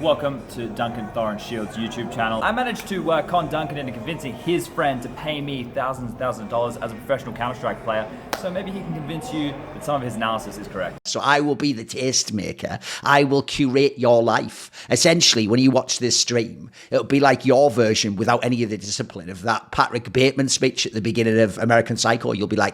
Welcome to Duncan Thorin Shield's YouTube channel. I managed to con Duncan into convincing his friend to pay me thousands of dollars as a professional Counter-Strike player, so maybe he can convince you that some of his analysis is correct. So I will be the taste maker. I will curate your life. Essentially, when you watch this stream, it'll be like your version without any of the discipline of that Patrick Bateman speech at the beginning of American Psycho. You'll be like,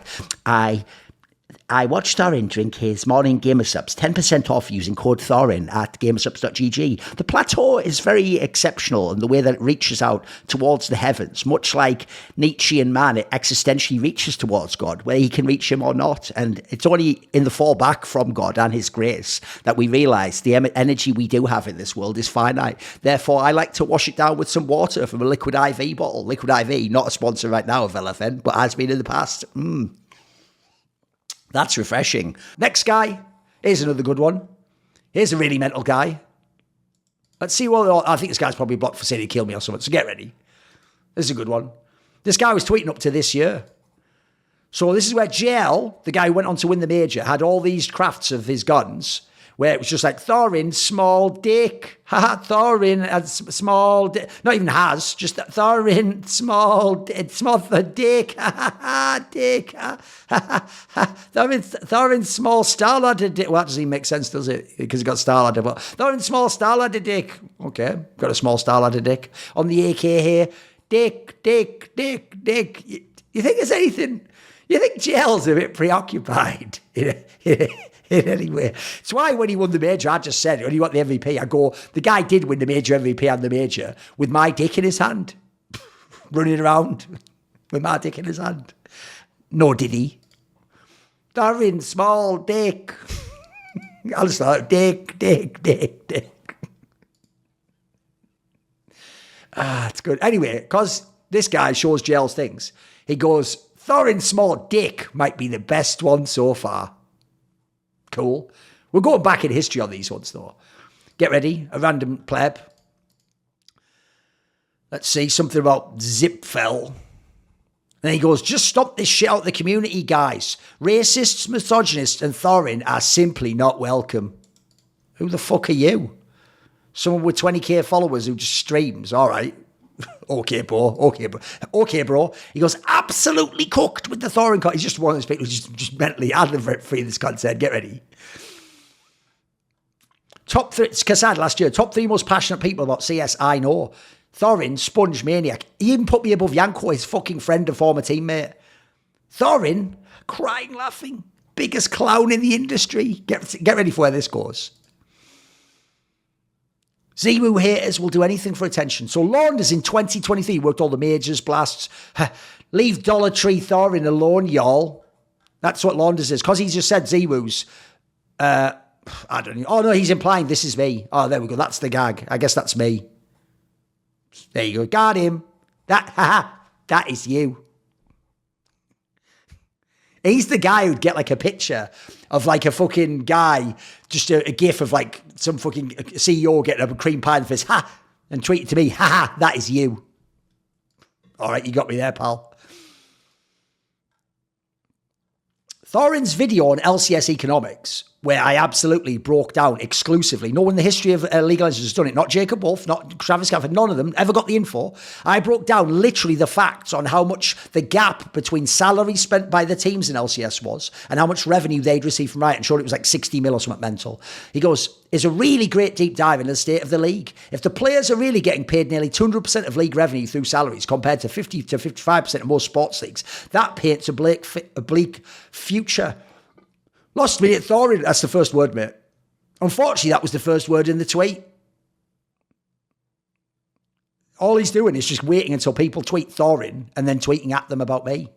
I watched Thorin drink his morning Gamer Subs, 10% off using code Thorin at gamersubs.gg. The plateau is very exceptional in the way that it reaches out towards the heavens, much like Nietzschean man, it existentially reaches towards God, whether he can reach him or not. And it's only in the fall back from God and his grace that we realise the energy we do have in this world is finite. Therefore, I like to wash it down with some water from a Liquid IV bottle. Liquid IV, not a sponsor right now of LFN, but has been in the past. That's refreshing. Next guy. Here's another good one. Here's a really mental guy. Let's see what... I think this guy's probably blocked for saying he'd kill me or something, so get ready. This is a good one. This guy was tweeting up to this year. So this is where JL, the guy who went on to win the major, had all these crafts of his guns, where it was just like, Thorin, small dick. Haha, Thorin, small dick. Not even has, just Thorin, small dick. Dick. Thorin, small starladder dick. Well, that doesn't even make sense, does it? Because he got starladder. But Thorin, small starladder dick. Okay, got a small starladder dick. On the AK here, dick. You think there's anything... You think JL's a bit preoccupied in any way? It's why when he won the major, I just said, when he got the MVP, I go, the guy did win the major MVP and the major with my dick in his hand. Running around with my dick in his hand. No, did he? Thorin, small dick. I'll start, dick. It's good. Anyway, because this guy shows JL's things, he goes, Thorin, small dick might be the best one so far. Cool. We're going back in history on these ones, though. Get ready. A random pleb. Let's see. Something about Zipfel. And he goes, just stop this shit out of the community, guys. Racists, misogynists, and Thorin are simply not welcome. Who the fuck are you? Someone with 20k followers who just streams. All right. Okay, bro. He goes, absolutely cooked with the Thorin cut. He's just one of those people who's just mentally ad-lib free this content. Get ready. Top 3, it's Kassad last year. Top 3 most passionate people about CS I know. Thorin, sponge maniac. He even put me above Yanko, his fucking friend and former teammate. Thorin, crying, laughing. Biggest clown in the industry. Get ready for where this goes. Zemu haters will do anything for attention. So Launders in 2023 worked all the majors, blasts. Leave Dollar Tree Thorin alone, y'all. That's what Launders is. Because he just said Zemu's. I don't know. Oh, no, he's implying this is me. Oh, there we go. That's the gag. I guess that's me. There you go. Got him. That is you. He's the guy who'd get like a picture of like a fucking guy, just a gif of like some fucking CEO getting a cream pie in the face, and tweet it to me, that is you. All right, you got me there, pal. Thorin's video on LCS economics, where I absolutely broke down exclusively. No one in the history of League of Legends has done it. Not Jacob Wolf, not Travis Gafford, none of them ever got the info. I broke down literally the facts on how much the gap between salary spent by the teams in LCS was and how much revenue they'd receive from Riot, and showed it was like 60 mil or something mental. He goes, it's a really great deep dive into the state of the league. If the players are really getting paid nearly 200% of league revenue through salaries compared to 50 to 55% of most sports leagues, that paints a bleak future. Lost me at Thorin. That's the first word, mate. Unfortunately, that was the first word in the tweet. All he's doing is just waiting until people tweet Thorin and then tweeting at them about me.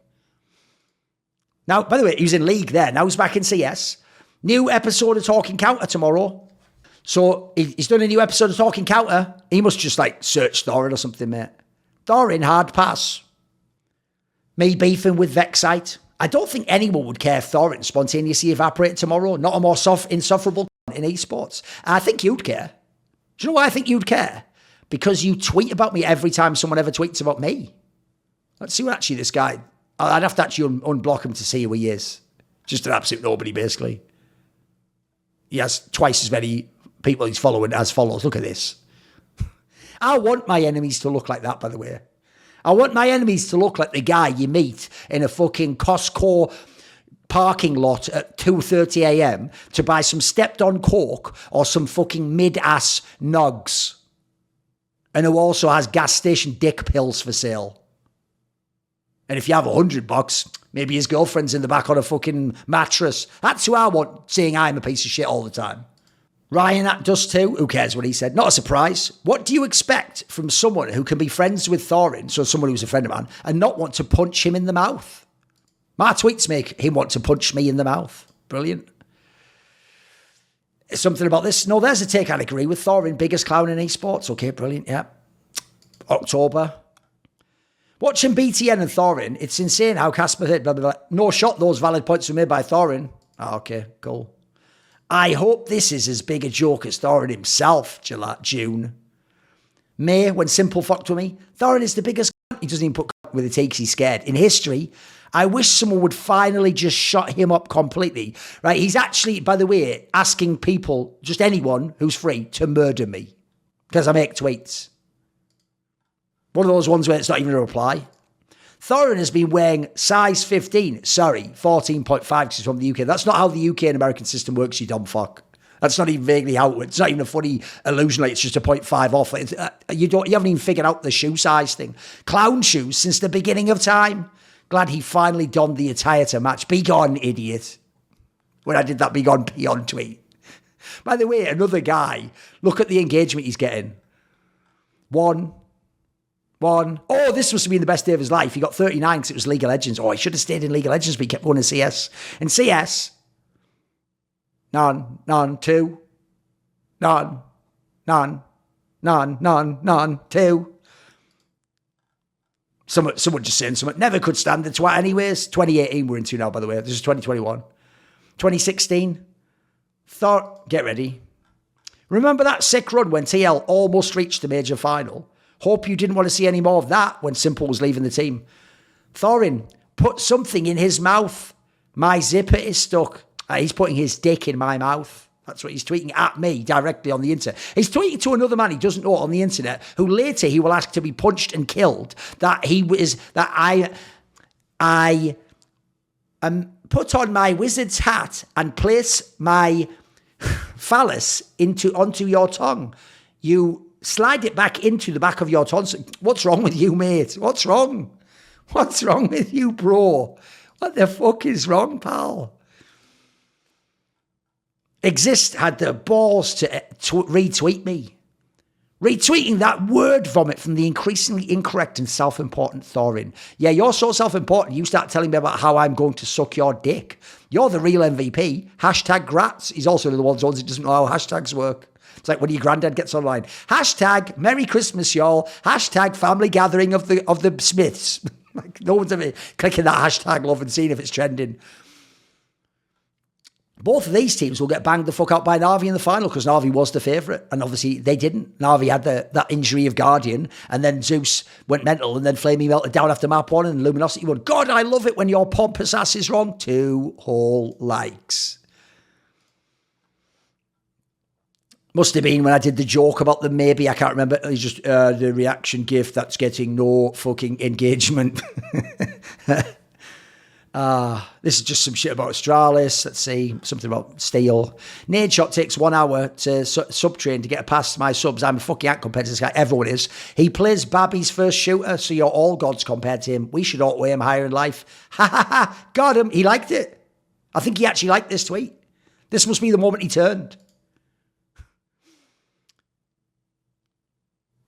Now, by the way, he was in League there. Now he's back in CS. New episode of Talking Counter tomorrow. So he's done a new episode of Talking Counter. He must just like search Thorin or something, mate. Thorin, hard pass. Me beefing with Vexite. I don't think anyone would care if Thorin spontaneously evaporated tomorrow. Not a more insufferable in esports. I think you'd care. Do you know why I think you'd care? Because you tweet about me every time someone ever tweets about me. Let's see what actually this guy... I'd have to actually unblock him to see who he is. Just an absolute nobody, basically. He has twice as many people he's following as follows. Look at this. I want my enemies to look like that, by the way. I want my enemies to look like the guy you meet in a fucking Costco parking lot at 2:30 a.m. to buy some stepped-on coke or some fucking mid-ass nugs. And who also has gas station dick pills for sale. And if you have $100, maybe his girlfriend's in the back on a fucking mattress. That's who I want, saying I'm a piece of shit all the time. Ryan that does too. Who cares what he said? Not a surprise. What do you expect from someone who can be friends with Thorin, so someone who's a friend of mine, and not want to punch him in the mouth? My tweets make him want to punch me in the mouth. Brilliant. Something about this. No, there's a take I'd agree with. Thorin, biggest clown in esports. Okay, brilliant. Yeah. October. Watching BTN and Thorin, it's insane how Casper hit. Blah, blah, blah. No shot, those valid points were made by Thorin. Oh, okay, cool. I hope this is as big a joke as Thorin himself, June. May, when Simple fucked with me. Thorin is the biggest cunt. He doesn't even put with the takes he's scared. In history, I wish someone would finally just shut him up completely. Right? He's actually, by the way, asking people, just anyone who's free, to murder me. Because I make tweets. One of those ones where it's not even a reply. Thorin has been wearing size 15. Sorry, 14.5 because he's from the UK. That's not how the UK and American system works, you dumb fuck. That's not even vaguely how it works. It's not even a funny illusion like it's just a 0.5 off. You haven't even figured out the shoe size thing. Clown shoes since the beginning of time. Glad he finally donned the attire to match. Be gone, idiot. When I did that be gone peon tweet. By the way, another guy, look at the engagement he's getting. One. Oh, this must have been the best day of his life. He got 39 because it was League of Legends. Oh, he should have stayed in League of Legends, but he kept going in CS. In CS, none, two. None, two. Someone just saying something. Never could stand the twat anyways. 2018 we're into now, by the way. This is 2021. 2016. Get ready. Remember that sick run when TL almost reached the major final? Hope you didn't want to see any more of that when Simple was leaving the team. Thorin, put something in his mouth. My zipper is stuck. He's putting his dick in my mouth. That's what he's tweeting at me directly on the internet. He's tweeting to another man he doesn't know on the internet, who later he will ask to be punched and killed. I put on my wizard's hat and place my phallus onto your tongue. You slide it back into the back of your tonsil. What's wrong with you, mate? What's wrong? What's wrong with you, bro? What the fuck is wrong, pal? Exist had the balls to retweet me. Retweeting that word vomit from the increasingly incorrect and self-important Thorin. Yeah, you're so self-important, you start telling me about how I'm going to suck your dick. You're the real MVP. Hashtag grats. He's also the one who doesn't know how hashtags work. It's like when your granddad gets online. Hashtag Merry Christmas, y'all. Hashtag family gathering of the Smiths. Like, no one's ever clicking that hashtag love and seeing if it's trending. Both of these teams will get banged the fuck out by Na'Vi in the final because Na'Vi was the favourite. And obviously they didn't. Na'Vi had that injury of Guardian and then Zeus went mental and then Flamey melted down after map 1 and Luminosity won. God, I love it when your pompous ass is wrong. 2 whole likes. Must have been when I did the joke about them, maybe. I can't remember. It's just the reaction gif that's getting no fucking engagement. This is just some shit about Astralis. Let's see. Something about Steel. Nade Shot takes 1 hour to sub-train to get past my subs. I'm a fucking ant compared to this guy. Everyone is. He plays Babby's first shooter, so you're all gods compared to him. We should all weigh him higher in life. Ha ha ha. Got him. He liked it. I think he actually liked this tweet. This must be the moment he turned.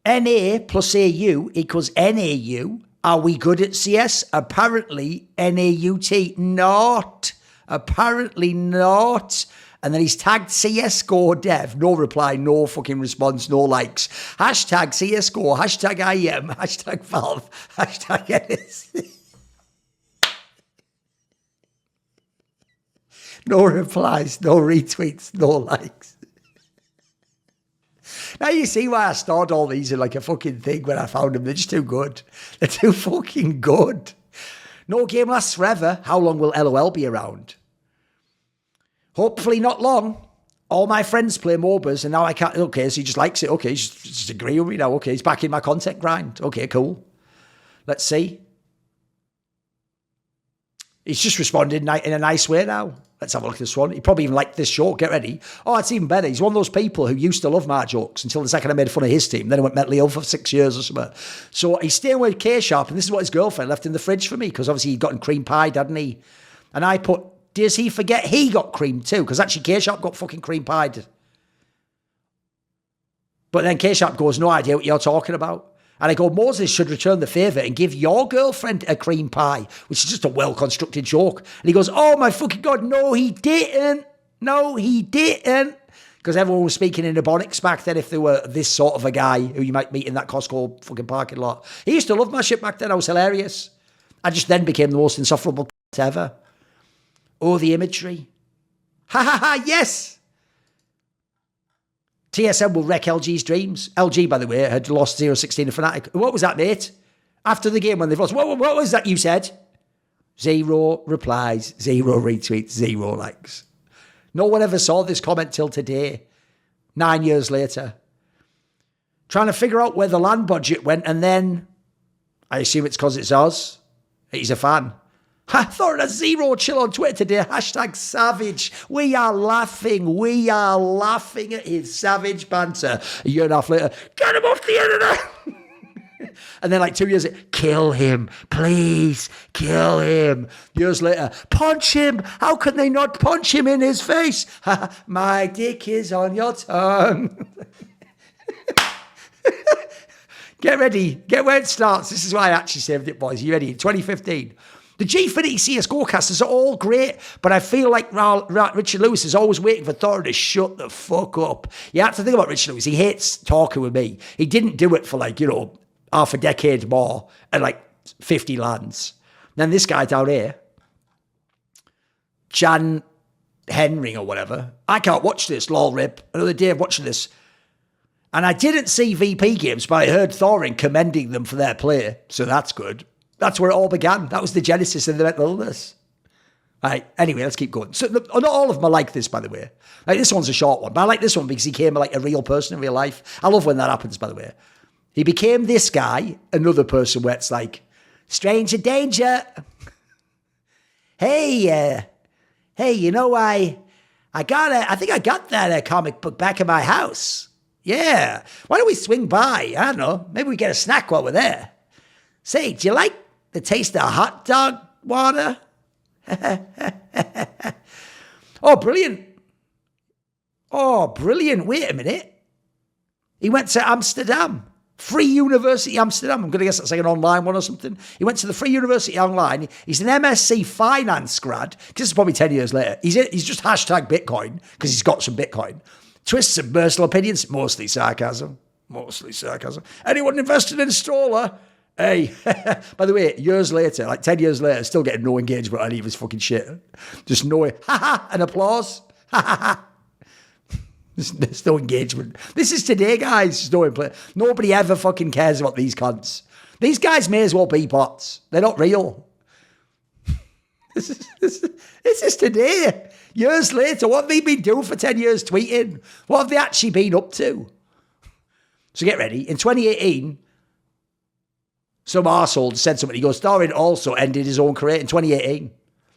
NA plus AU equals NAU. Are we good at CS? Apparently, NAUT not. Apparently not. And then he's tagged CSGO dev. No reply, no fucking response, no likes. Hashtag CSGO, hashtag IM, hashtag Valve, hashtag NSC. No replies, no retweets, no likes. Now you see why I stored all these in like a fucking thing when I found them. They're just too good. They're too fucking good. No game lasts forever. How long will LOL be around? Hopefully not long. all my friends play MOBAs, and now I can't. Okay, so he just likes it. Okay, he's just agree with me now. Okay, he's back in my content grind. Okay, cool. Let's see. He's just responded in a nice way now. Let's have a look at this one. He probably even liked this joke. Get ready. Oh, it's even better. He's one of those people who used to love my jokes until the second I made fun of his team. Then he went mentally ill for 6 years or something. So he's staying with K-Sharp, and this is what his girlfriend left in the fridge for me, because obviously he'd gotten cream pie, hadn't he? And I put, does he forget he got cream too? Because actually K-Sharp got fucking cream pied. But then K-Sharp goes, no idea what you're talking about. And I go, Moses should return the favour and give your girlfriend a cream pie, which is just a well-constructed joke. And he goes, oh my fucking God, no, he didn't. No, he didn't. Because everyone was speaking in Ebonics back then if they were this sort of a guy who you might meet in that Costco fucking parking lot. He used to love my shit back then. I was hilarious. I just then became the most insufferable ever. Oh, the imagery. Ha ha ha, yes. TSM will wreck LG's dreams. LG, by the way, had lost 0-16 to Fnatic. What was that, mate? After the game when they've lost, what was that you said? 0 replies, 0 retweets, 0 likes. No one ever saw this comment till today, 9 years later. Trying to figure out where the land budget went, and then, I assume it's because it's us. He's a fan. I thought a 0 chill on Twitter today. Hashtag savage. We are laughing. We are laughing at his savage banter. A year and a half later, get him off the internet. And then like 2 years later, kill him. Please, kill him. Years later, punch him. How can they not punch him in his face? My dick is on your tongue. Get ready. Get where it starts. This is why I actually saved it, boys. Are you ready? 2015. The Gfinity CSGO casters are all great, but I feel like Richard Lewis is always waiting for Thorin to shut the fuck up. You have to think about Richard Lewis. He hates talking with me. He didn't do it for like, half a decade more and like 50 lands. Then this guy down here, Jan Henry or whatever, I can't watch this, lol rip. Another day of watching this. And I didn't see VP games, but I heard Thorin commending them for their play, so that's good. That's where it all began. That was the genesis of the mental illness. Right, anyway, let's keep going. So not all of them are like this, by the way. Like this one's a short one, but I like this one because he came like a real person in real life. I love when that happens, by the way. He became this guy, another person where it's like, stranger danger. Hey, I think I got that comic book back in my house. Yeah, why don't we swing by? I don't know, maybe we get a snack while we're there. Say, do you like the taste of hot dog water? Oh, brilliant. Oh, brilliant. Wait a minute. He went to Amsterdam. Free University Amsterdam. I'm going to guess that's like an online one or something. He went to the Free University Online. He's an MSc Finance grad. This is probably 10 years later. He's just hashtag Bitcoin because he's got some Bitcoin. Twists and personal opinions. Mostly sarcasm. Anyone invested in a stroller? Hey, by the way, years later, like 10 years later, still getting no engagement on any of his fucking shit. Just no, and applause. There's no engagement. This is today, guys. Nobody ever fucking cares about these cunts. These guys may as well be bots. They're not real. This is today. Years later, what have they been doing for 10 years tweeting? What have they actually been up to? So get ready. In 2018, some arsehole said something. He goes, Thorin also ended his own career in 2018.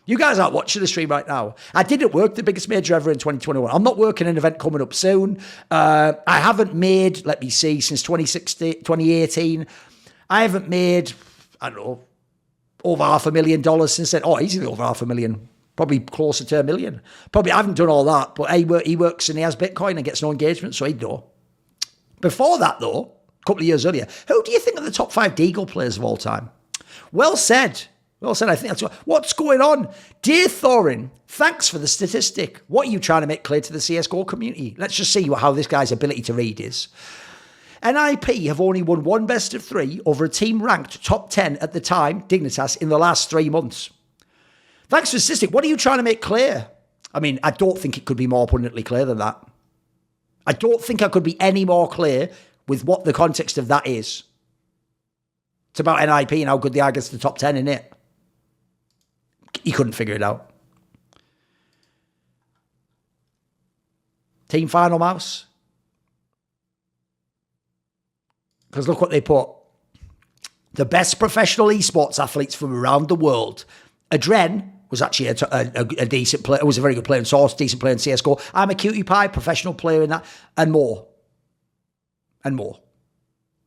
You guys aren't watching the stream right now. I didn't work the biggest major ever in 2021. I'm not working an event coming up soon. I haven't made, let me see, since 2018. I haven't made, I don't know, over $500,000 since then. Oh, easily over $500,000. Probably closer to $1 million. Probably I haven't done all that, but he works and he has Bitcoin and gets no engagement, so he'd know. Before that, though, a couple of years earlier, who do you think are the top 5 Deagle players of all time? Well said. I think that's what's going on. Dear Thorin, thanks for the statistic. What are you trying to make clear to the CSGO community? Let's just see how this guy's ability to read is. NIP have only won one best of 3 over a team ranked top 10 at the time, Dignitas, in the last 3 months. Thanks for the statistic. What are you trying to make clear? I mean, I don't think it could be more abundantly clear than that. I don't think I could be any more clear with what the context of that is. It's about NIP and how good they are against the top 10, innit? He couldn't figure it out. Team Final Mouse. Because look what they put. The best professional esports athletes from around the world. Adren was actually a decent player. Was a very good player in Source, decent player in CSGO. I'm a Cutie Pie, professional player in that, and more. And more.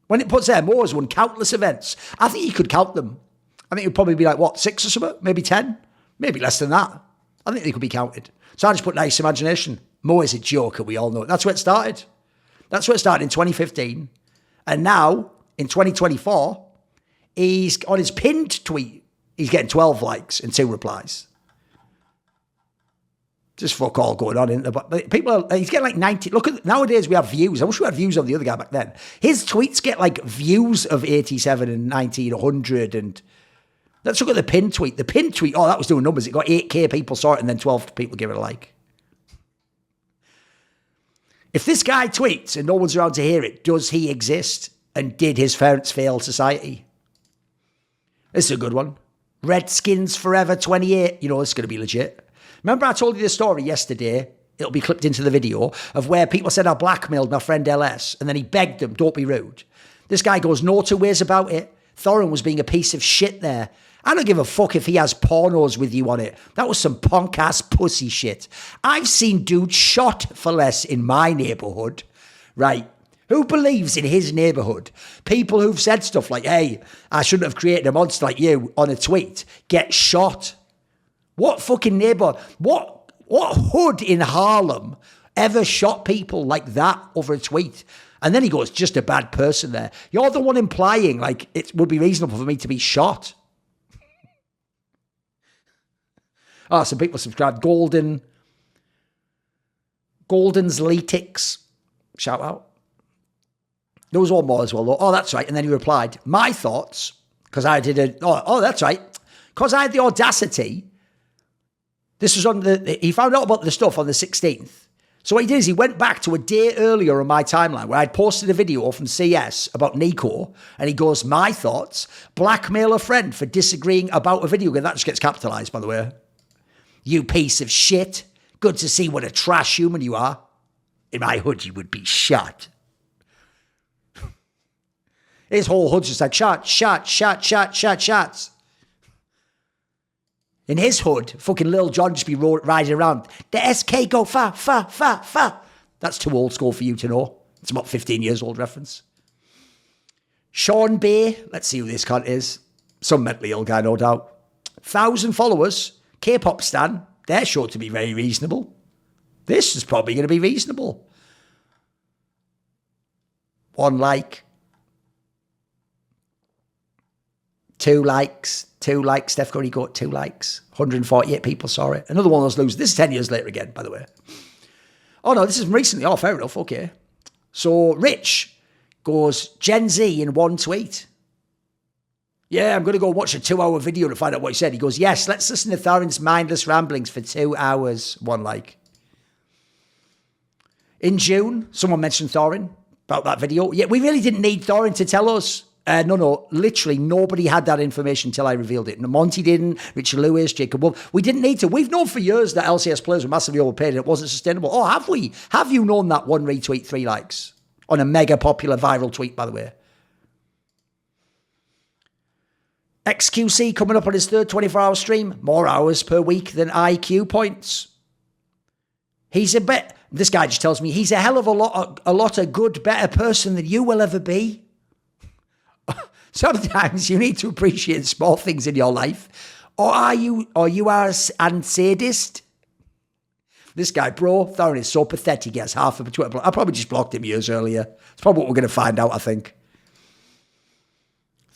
When it puts there, more has won countless events. I think you could count them. I think it would probably be like, what, 6 or something? Maybe 10? Maybe less than that. I think they could be counted. So I just put nice imagination. Mo is a joker, we all know it. That's where it started. That's where it started in 2015. And now, in 2024, he's on his pinned tweet, he's getting 12 likes and 2 replies. Just fuck all going on in there. But people he's getting like 90. Look at, nowadays we have views. I wish we had views on the other guy back then. His tweets get like views of 87 and 90 and 100. And let's look at the pinned tweet. The pinned tweet, oh, that was doing numbers. It got 8K people saw it and then 12 people give it a like. If this guy tweets and no one's around to hear it, does he exist? And did his parents fail society? This is a good one. Redskins Forever 28. You know, it's going to be legit. Remember I told you the story yesterday? It'll be clipped into the video of where people said I blackmailed my friend LS and then he begged them, don't be rude. This guy goes, no 2 ways about it. Thorin was being a piece of shit there. I don't give a fuck if he has pornos with you on it. That was some punk-ass pussy shit. I've seen dudes shot for less in my neighbourhood, right? Who believes in his neighbourhood? People who've said stuff like, hey, I shouldn't have created a monster like you on a tweet, get shot. What fucking neighbour, what hood in Harlem ever shot people like that over a tweet? And then he goes, just a bad person there. You're the one implying like it would be reasonable for me to be shot. Oh, some people subscribed. Golden's Letix. Shout out. There was one more as well, though. Oh, that's right. And then he replied, my thoughts, because I did a... Oh, that's right. Because I had the audacity. This was on the... He found out about the stuff on the 16th. So what he did is he went back to a day earlier on my timeline where I'd posted a video from CS about Nico, and he goes, my thoughts, blackmail a friend for disagreeing about a video game. That just gets capitalised, by the way. You piece of shit. Good to see what a trash human you are. In my hood, you would be shot. His whole hood's just like, shots. In his hood, fucking Lil Jon just be riding around. The SK go fa. That's too old school for you to know. It's about 15 years old reference. Sean Bay, let's see who this cunt is. Some mentally ill guy, no doubt. 1,000 followers. K-pop stan, they're sure to be very reasonable. This is probably going to be reasonable. 1 like. 2 likes. 2 likes. Steph Curry got 2 likes. 148 people saw it. Another one of those losers. This is 10 years later again, by the way. Oh, no, this is recently. Oh, fair enough. Okay. So Rich goes, Gen Z in 1 tweet. Yeah, I'm going to go watch a 2-hour video to find out what he said. He goes, yes, let's listen to Thorin's mindless ramblings for 2 hours. 1 like. In June, someone mentioned Thorin about that video. Yeah, we really didn't need Thorin to tell us. No, literally nobody had that information until I revealed it. Monty didn't, Richard Lewis, Jacob Wolf. We didn't need to. We've known for years that LCS players were massively overpaid and it wasn't sustainable. Oh, have we? Have you known that 1 retweet, 3 likes? On a mega popular viral tweet, by the way. XQC coming up on his 3rd 24-hour stream. More hours per week than IQ points. He's a bit... This guy just tells me he's a hell of a lot a good, better person than you will ever be. Sometimes you need to appreciate small things in your life. Or you are a sadist. This guy, bro, Thorin is so pathetic. He has half of a Twitter block. I probably just blocked him years earlier. It's probably what we're going to find out, I think.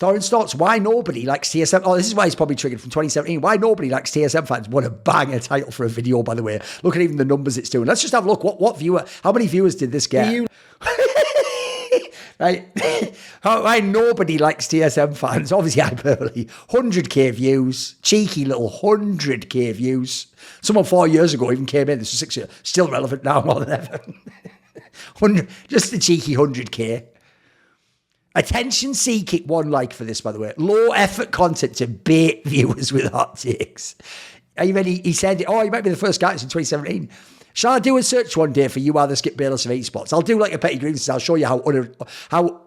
Thorin's thoughts, why nobody likes TSM. Oh, this is why he's probably triggered from 2017. Why nobody likes TSM fans. What a banger title for a video, by the way. Look at even the numbers it's doing. Let's just have a look. How many viewers did this get? Right? Why nobody likes TSM fans. Obviously hyperbole. 100k views. Cheeky little 100k views. Someone 4 years ago even came in. This was 6 years. Still relevant now more than ever. Just the cheeky 100k. Attention seeking, 1 like for this, by the way. Low effort content to bait viewers with hot takes. Are you ready? He said, oh, you might be the first guy in 2017. Shall I do a search one day for you are the Skip Bayless of esports? I'll do like a petty grievances. I'll show you how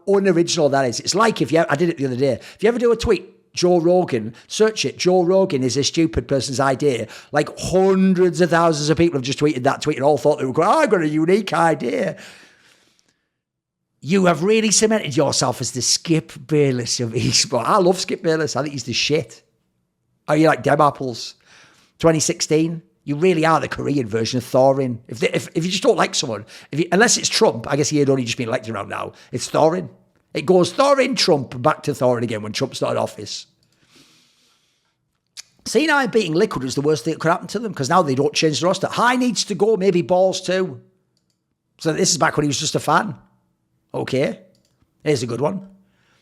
unoriginal that is. It's like I did it the other day. If you ever do a tweet, Joe Rogan, search it. Joe Rogan is a stupid person's idea. Like hundreds of thousands of people have just tweeted that tweet and all thought they were going, I've got a unique idea. You have really cemented yourself as the Skip Bayless of esports. I love Skip Bayless. I think he's the shit. Are you like Dem Apples? 2016? You really are the Korean version of Thorin. If you just don't like someone, unless it's Trump, I guess he had only just been elected around now, it's Thorin. It goes Thorin, Trump, back to Thorin again when Trump started office. C9 beating Liquid was the worst thing that could happen to them because now they don't change the roster. High needs to go, maybe Balls too. So this is back when he was just a fan. Okay, here's a good one.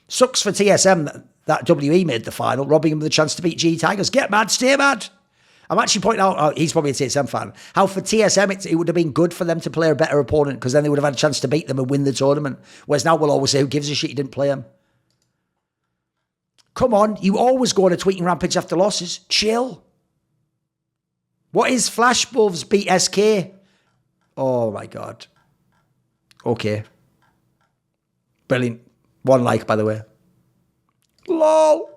Sucks for TSM that WE made the final, robbing him of the chance to beat G Tigers. Get mad, stay mad. I'm actually pointing out, he's probably a TSM fan, how for TSM it would have been good for them to play a better opponent because then they would have had a chance to beat them and win the tournament. Whereas now we'll always say, who gives a shit you didn't play him? Come on, you always go on a tweeting rampage after losses. Chill. What is Flash Bulbs beat SK? Oh my God. Okay. Brilliant. One like, by the way. LOL.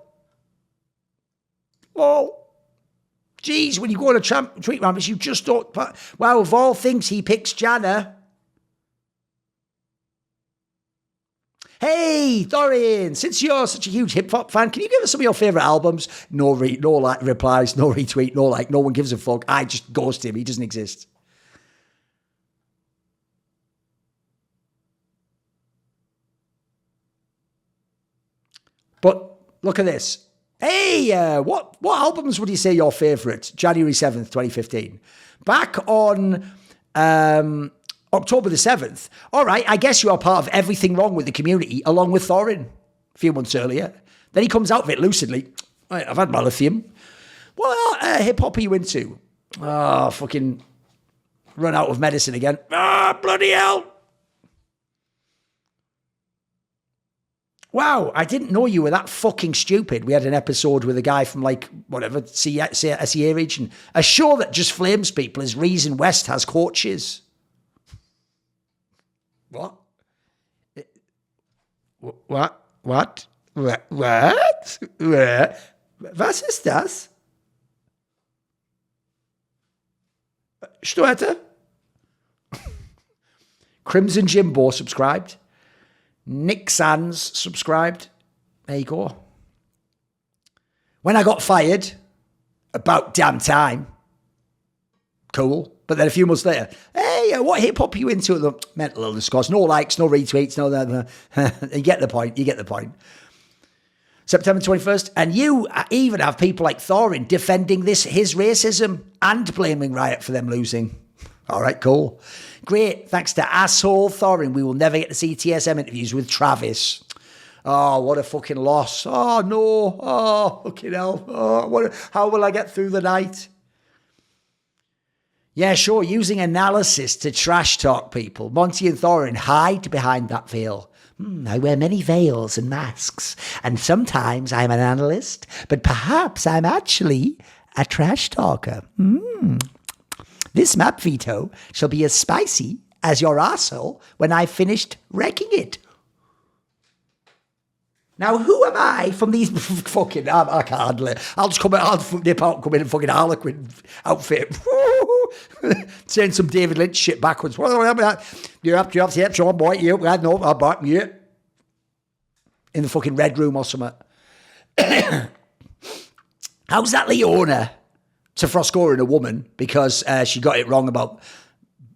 Jeez, when you go on a tweet rampage, you just don't... Wow, of all things, he picks Janna. Hey, Thorin, since you're such a huge hip-hop fan, can you give us some of your favourite albums? No replies, no retweet, no like, no one gives a fuck. I just ghost him. He doesn't exist. But look at this. Hey, what albums would you say your favourite? January 7th, 2015. Back on October the 7th. All right, I guess you are part of everything wrong with the community, along with Thorin, a few months earlier. Then he comes out of it lucidly. Right, I've had my lithium. What hip-hop are you into? Oh, fucking run out of medicine again. Bloody hell. Wow, I didn't know you were that fucking stupid. We had an episode with a guy from like, whatever, SEA region. A show that just flames people is Reason West has coaches. What? What? Was ist das? Störte? Crimson Jimbo subscribed. Nick Sands subscribed. There you go. When I got fired, about damn time. Cool. But then a few months later, hey, what hip-hop are you into? At the mental discourse. No likes, no retweets, no that. You get the point. September 21st. And you even have people like Thorin defending his racism and blaming Riot for them losing. All right, cool. Great. Thanks to asshole Thorin, we will never get to see TSM interviews with Travis. Oh, what a fucking loss. Oh, no. Oh, fucking hell. Oh, how will I get through the night? Yeah, sure. Using analysis to trash talk people. Monty and Thorin hide behind that veil. I wear many veils and masks, and sometimes I'm an analyst, but perhaps I'm actually a trash talker. This map veto shall be as spicy as your arsehole when I've finished wrecking it. Now, who am I from these fucking... I can't handle it. I'll just nip out and come in and fucking Harlequin outfit. Saying some David Lynch shit backwards. You have to have Sean boy, you. I know, I'll back you. In the fucking red room or something. How's that Leona to Froscoring a woman because she got it wrong about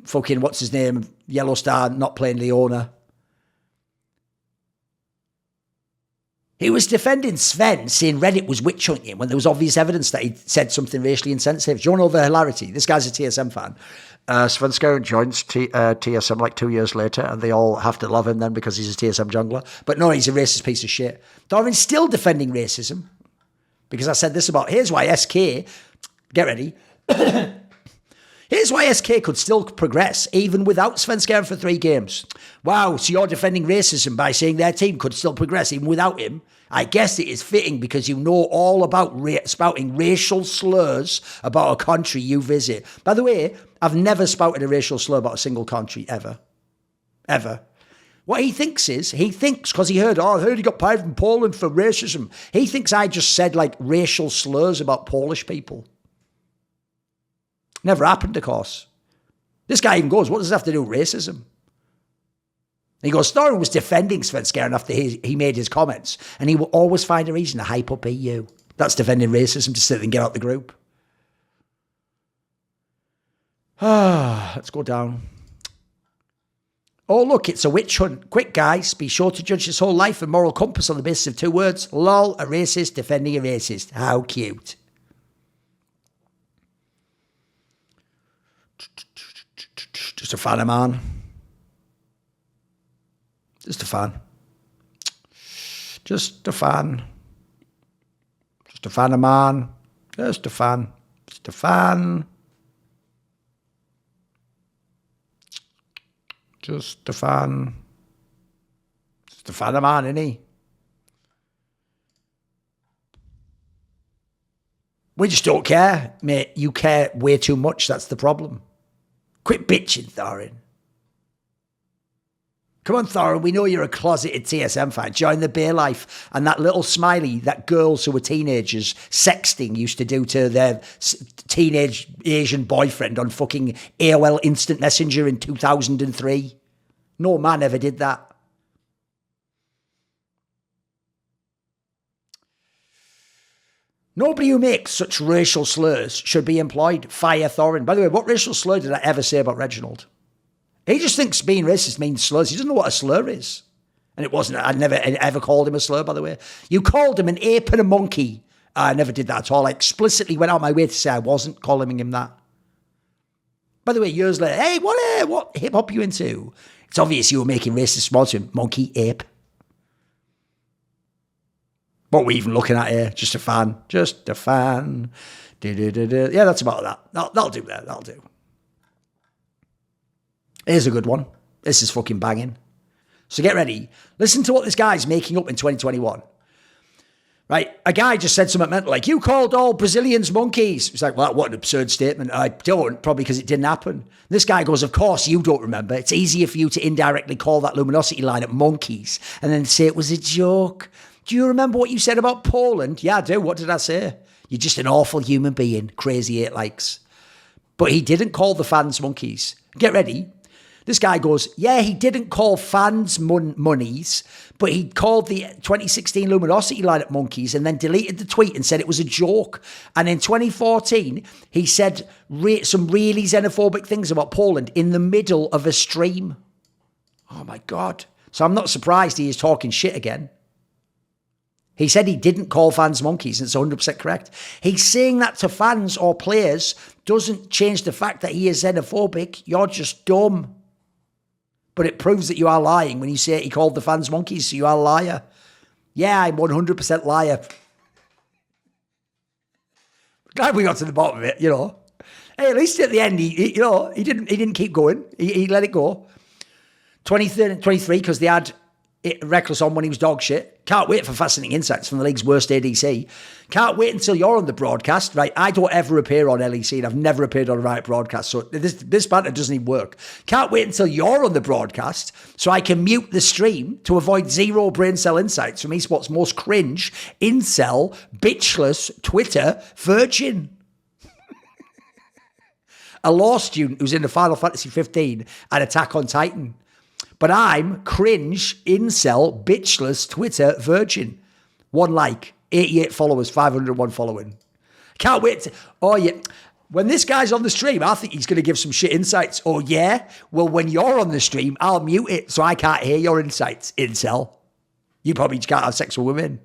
fucking, what's his name, Yellow Star not playing Leona. He was defending Sven, saying Reddit was witch hunting when there was obvious evidence that he said something racially insensitive. Do you want to know the hilarity? This guy's a TSM fan. Svenskeren joins TSM like 2 years later, and they all have to love him then because he's a TSM jungler. But no, he's a racist piece of shit. Thorin's still defending racism because I said this about, here's why SK, get ready. Here's why SK could still progress, even without Svenskeren for 3 games. Wow, so you're defending racism by saying their team could still progress even without him? I guess it is fitting because you know all about spouting racial slurs about a country you visit. By the way, I've never spouted a racial slur about a single country, ever. Ever. What he thinks is, because he heard, I heard he got fired from Poland for racism. He thinks I just said like racial slurs about Polish people. Never happened, of course. This guy even goes, what does it have to do with racism? And he goes, Thorin was defending Svenskeren after he made his comments, and he will always find a reason to hype up EU. That's defending racism to sit and get out the group. Let's go down. Oh, look, it's a witch hunt. Quick, guys, be sure to judge his whole life and moral compass on the basis of 2 words. Lol, a racist defending a racist. How cute. Just a fan of man. Just a fan. Just a fan. Just a fan of man. Just a fan. Just a fan. Just a fan. Just a fan of man, isn't he? We just don't care, mate. You care way too much. That's the problem. Quit bitching, Thorin. Come on, Thorin. We know you're a closeted TSM fan. Join the beer life. And that little smiley that girls who were teenagers sexting used to do to their teenage Asian boyfriend on fucking AOL Instant Messenger in 2003. No man ever did that. Nobody who makes such racial slurs should be employed. Fire Thorin. By the way, what racial slur did I ever say about Reginald? He just thinks being racist means slurs. He doesn't know what a slur is. And it wasn't, I never ever called him a slur, by the way. You called him an ape and a monkey. I never did that at all. I explicitly went out my way to say I wasn't calling him that. By the way, years later, hey, what hip hop you into? It's obvious you were making racist remarks to him. Monkey, ape. What are we even looking at here? Just a fan. Just a fan. Yeah, that's about that. That'll do that. That'll do. Here's a good one. This is fucking banging. So get ready. Listen to what this guy's making up in 2021. Right? A guy just said something mental like, you called all Brazilians monkeys. It's like, well, what an absurd statement. I don't, probably because it didn't happen. This guy goes, of course you don't remember. It's easier for you to indirectly call that luminosity line at monkeys and then say it was a joke. Do you remember what you said about Poland? Yeah, I do. What did I say? You're just an awful human being. Crazy 8 likes. But he didn't call the fans monkeys. Get ready. This guy goes, yeah, he didn't call fans monies, but he called the 2016 luminosity line at monkeys and then deleted the tweet and said it was a joke. And in 2014, he said some really xenophobic things about Poland in the middle of a stream. Oh my God. So I'm not surprised he is talking shit again. He said he didn't call fans monkeys, and it's 100% correct. He's saying that to fans or players doesn't change the fact that he is xenophobic. You're just dumb. But it proves that you are lying when you say he called the fans monkeys, so you are a liar. Yeah, I'm 100% liar. Glad we got to the bottom of it, you know. Hey, at least at the end, he didn't keep going. He let it go. 23, because they had Reckless on when he was dog shit. Can't wait for fascinating insights from the league's worst ADC. Can't wait until you're on the broadcast, right? I don't ever appear on LEC and I've never appeared on a Riot broadcast, so this banter doesn't even work. Can't wait until you're on the broadcast so I can mute the stream to avoid 0 brain cell insights from esports' most cringe, incel, bitchless, Twitter virgin. A law student who's in the Final Fantasy 15 and Attack on Titan. But I'm cringe, incel, bitchless, Twitter virgin. 1 like, 88 followers, 501 following. Can't wait to, oh yeah. When this guy's on the stream, I think he's going to give some shit insights. Oh yeah? Well, when you're on the stream, I'll mute it so I can't hear your insights, incel. You probably can't have sex with women.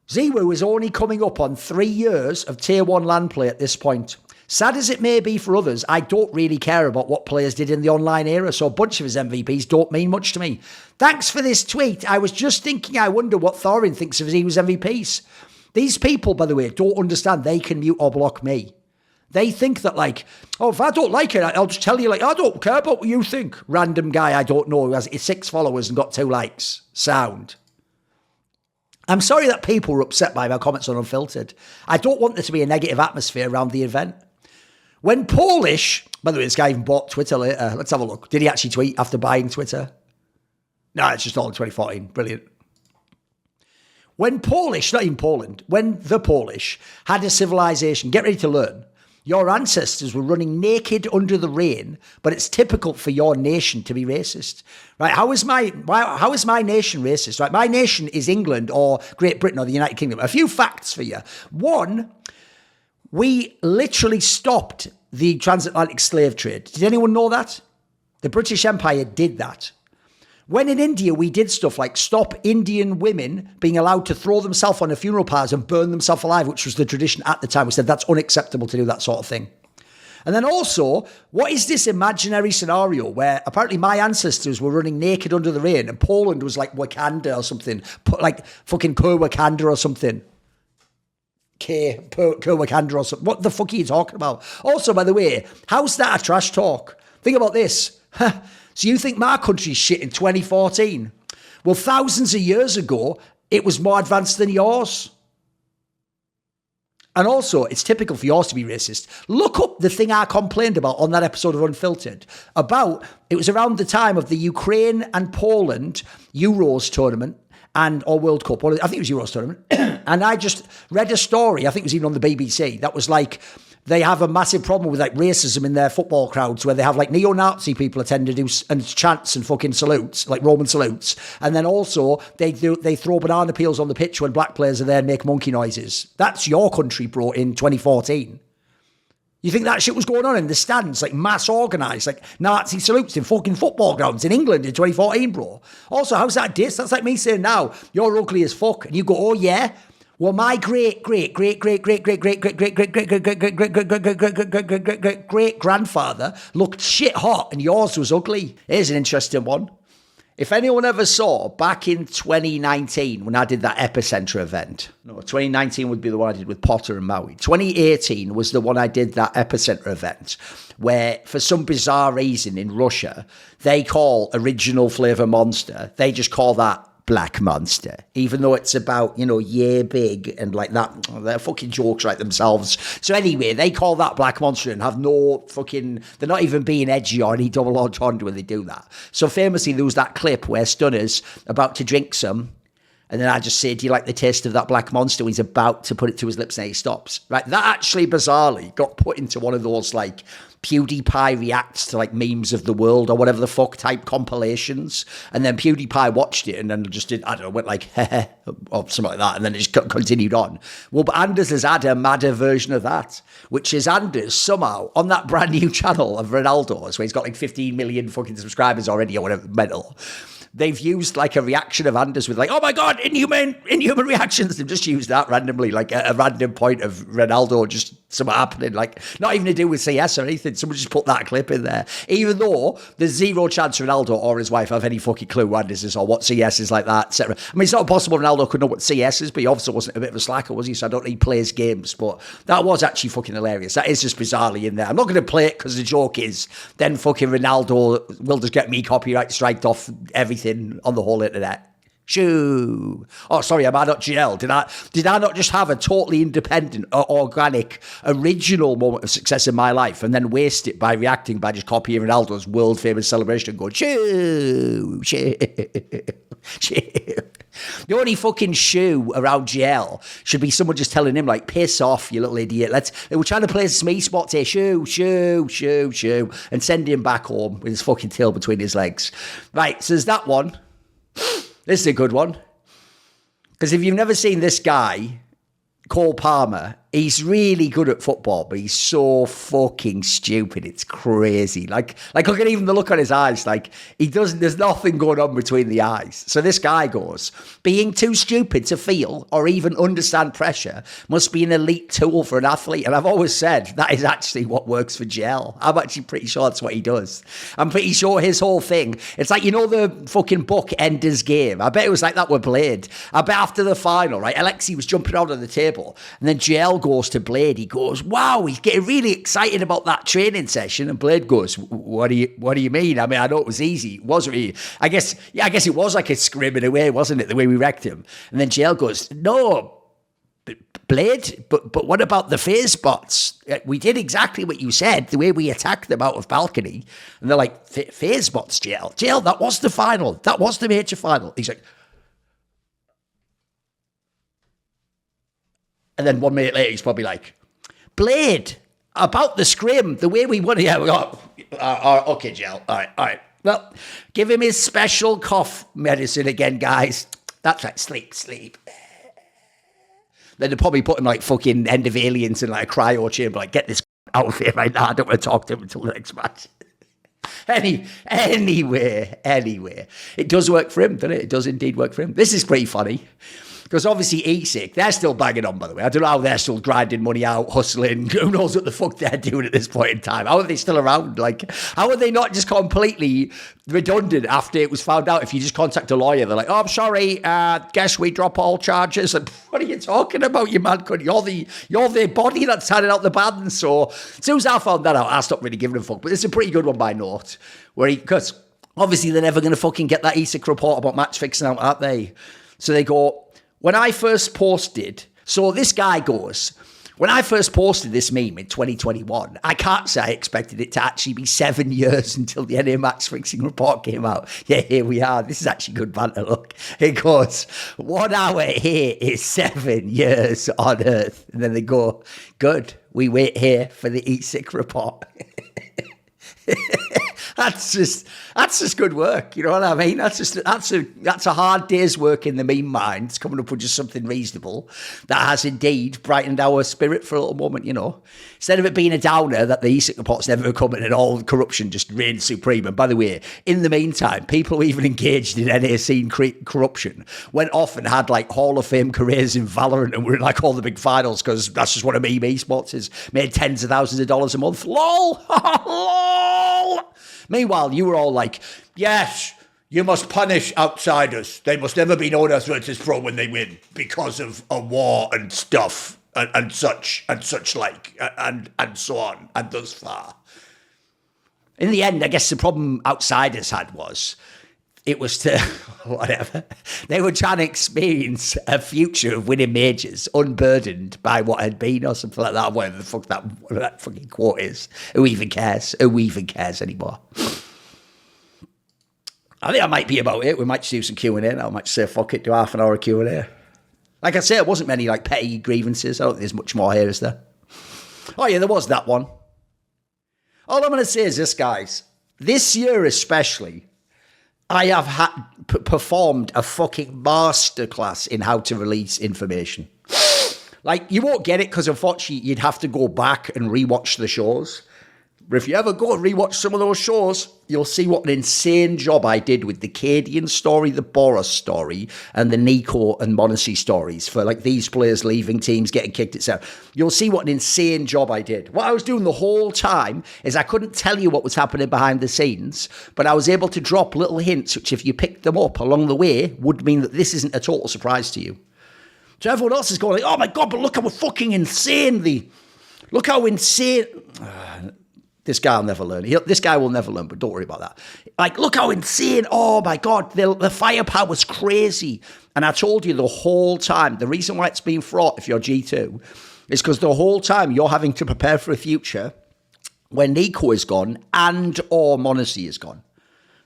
Ziwu is only coming up on 3 years of Tier 1 LAN play at this point. Sad as it may be for others, I don't really care about what players did in the online era, so a bunch of his MVPs don't mean much to me. Thanks for this tweet. I was just thinking, I wonder what Thorin thinks of his MVPs. These people, by the way, don't understand they can mute or block me. They think that, like, oh, if I don't like it, I'll just tell you, like, I don't care about what you think. Random guy I don't know who has 6 followers and got 2 likes. Sound. I'm sorry that people were upset by my comments on Unfiltered. I don't want there to be a negative atmosphere around the event. When Polish, by the way, this guy even bought Twitter later. Let's have a look. Did he actually tweet after buying Twitter? No, it's just all in 2014. Brilliant. When Polish, not even Poland, when the Polish had a civilization, get ready to learn, your ancestors were running naked under the rain, but it's typical for your nation to be racist. Right? How is my nation racist? Right? My nation is England or Great Britain or the United Kingdom. A few facts for you. One, we literally stopped the transatlantic slave trade. Did anyone know that? The British Empire did that. When in India, we did stuff like stop Indian women being allowed to throw themselves on a funeral pyres and burn themselves alive, which was the tradition at the time. We said that's unacceptable to do that sort of thing. And then also, what is this imaginary scenario where apparently my ancestors were running naked under the rain and Poland was like Wakanda or something, like fucking Kur Wakanda or something. Kur Wakanda or something. What the fuck are you talking about? Also, by the way, how's that a trash talk? Think about this. So you think my country's shit in 2014? Well, thousands of years ago, it was more advanced than yours. And also, it's typical for yours to be racist. Look up the thing I complained about on that episode of Unfiltered. It was around the time of the Ukraine and Poland Euros tournament or World Cup. I think it was Euros tournament. And I just read a story, I think it was even on the BBC, that was like, they have a massive problem with like racism in their football crowds where they have like neo-Nazi people attend to do and chants and fucking salutes, like Roman salutes. And then also they throw banana peels on the pitch when black players are there and make monkey noises. That's your country, bro, in 2014. You think that shit was going on in the stands, like mass organised, like Nazi salutes in fucking football grounds in England in 2014, bro? Also, how's that diss? That's like me saying now, you're ugly as fuck. And you go, oh yeah? Well, my great grandfather looked shit hot and yours was ugly. Here's an interesting one. If anyone ever saw back in 2019 when I did that Epicenter event, no, 2019 would be the one I did with Potter and Maui. 2018 was the one I did that Epicenter event where for some bizarre reason in Russia, they call original flavor Monster, they just call that Black Monster, even though it's about, yeah, big and like that. They're fucking jokes right themselves. So anyway, they call that Black Monster and have no fucking, they're not even being edgy or any double entendre when they do that. So famously, there was that clip where Stunner's about to drink some. And then I just say, do you like the taste of that Black Monster? When he's about to put it to his lips and he stops. Right? That actually bizarrely got put into one of those like PewDiePie reacts to like memes of the world or whatever the fuck type compilations. And then PewDiePie watched it and then just did, I don't know, went like, heh, or something like that. And then it just continued on. Well, but Anders has had a madder version of that, which is Anders somehow on that brand new channel of Ronaldo's where he's got like 15 million fucking subscribers already or whatever, mental. They've used like a reaction of Anders with like, oh my God, inhuman reactions. They've just used that randomly, like a random point of Ronaldo just something happening, like not even to do with CS or anything. Someone just put that clip in there. Even though there's zero chance Ronaldo or his wife have any fucking clue what Anders is or what CS is like that, etc. I mean, it's not impossible Ronaldo could know what CS is, but he obviously wasn't a bit of a slacker, was he? So I don't think he plays games, but that was actually fucking hilarious. That is just bizarrely in there. I'm not going to play it because the joke is then fucking Ronaldo will just get me copyright striked off everything on the whole internet. Shoo. Oh, sorry, am I not GL? Did I not just have a totally independent, organic, original moment of success in my life and then waste it by reacting by just copying Ronaldo's world famous celebration and going, shoo, shoo, shoo. The only fucking shoe around GL should be someone just telling him, like, piss off, you little idiot. We're trying to play some esports here. Shoo, shoo, shoo, shoo. And send him back home with his fucking tail between his legs. Right, so there's that one. This is a good one. Because if you've never seen this guy, Cole Palmer, he's really good at football, but he's so fucking stupid. It's crazy. Like look at even the look on his eyes. Like there's nothing going on between the eyes. So this guy goes, being too stupid to feel or even understand pressure must be an elite tool for an athlete. And I've always said that is actually what works for GL. I'm actually pretty sure that's what he does. I'm pretty sure his whole thing, it's like, the fucking book Ender's Game. I bet it was like that with Blade. I bet after the final, right, Alexi was jumping out on the table and then GL JL goes to Blade, he goes, wow, he's getting really excited about that training session. And Blade goes, what do you mean? I mean, I know it was easy. It wasn't really. I guess it was like a scrim in a way, wasn't it? The way we wrecked him. And then JL goes, no, Blade, but what about the phase bots? We did exactly what you said, the way we attacked them out of balcony. And they're like, phase bots, JL, that was the final. That was the major final. He's like, and then 1 minute later, he's probably like, Blade, about the scrim, the way we won it. Yeah, we got, okay, JL, all right. Well, give him his special cough medicine again, guys. That's right, sleep. Then they're probably putting like fucking End of Aliens in like a cryo chamber, like, get this out of here right now. I don't want to talk to him until the next match. Anyway, it does work for him, doesn't it? It does indeed work for him. This is pretty funny. Because obviously ESIC, they're still banging on, by the way. I don't know how they're still grinding money out, hustling. Who knows what the fuck they're doing at this point in time? How are they still around? Like, how are they not just completely redundant after it was found out? If you just contact a lawyer, they're like, oh, I'm sorry, guess we drop all charges. And what are you talking about, you mad cunt? You're the body that's handing out the ban. So as soon as I found that out, I stopped really giving a fuck. But it's a pretty good one by Note, because obviously they're never going to fucking get that ESIC report about match fixing out, aren't they? So they go, when I first posted, so this guy goes, when I first posted this meme in 2021, I can't say I expected it to actually be 7 years until the NA match fixing report came out. Yeah, here we are. This is actually good banter, look. It goes, 1 hour here is 7 years on Earth. And then they go, good, we wait here for the ESIC report. That's just good work. You know what I mean? That's a hard day's work in the meme mind. It's coming up with just something reasonable that has indeed brightened our spirit for a little moment, you know. Instead of it being a downer that the ESIC report's never coming and all corruption just reigns supreme. And by the way, in the meantime, people who even engaged in NA scene corruption went off and had like Hall of Fame careers in Valorant and were in like all the big finals because that's just what a meme esports is. Made tens of thousands of dollars a month. LOL! LOL! Meanwhile, you were all like, yes, you must punish outsiders. They must never be known as Virtus Pro when they win because of a war and stuff and such like and so on and thus far. In the end, I guess the problem outsiders had was it was to, whatever, they were trying to experience a future of winning majors unburdened by what had been or something like that, whatever the fuck that fucking quote is. Who even cares? Who even cares anymore? I think that might be about it. We might just do some Q&A now. I might just say, fuck it, do half an hour of Q&A. Like I said, it wasn't many like petty grievances. I don't think there's much more here, is there? Oh yeah, there was that one. All I'm going to say is this, guys. This year especially, I have performed a fucking masterclass in how to release information. Like, you won't get it because, unfortunately, you'd have to go back and rewatch the shows. But if you ever go and rewatch some of those shows, you'll see what an insane job I did with the Cadian story, the Boros story, and the Nico and Monacy stories for, like, these players leaving teams, getting kicked, etc. You'll see what an insane job I did. What I was doing the whole time is I couldn't tell you what was happening behind the scenes, but I was able to drop little hints, which if you picked them up along the way, would mean that this isn't a total surprise to you. So everyone else is going like, oh my God, but look how fucking insane look how insane... This guy will never learn. This guy will never learn, but don't worry about that. Like, look how insane. Oh, my God. The firepower was crazy. And I told you the whole time, the reason why it's being fraught if you're G2 is because the whole time you're having to prepare for a future when Nico is gone and or Monacy is gone.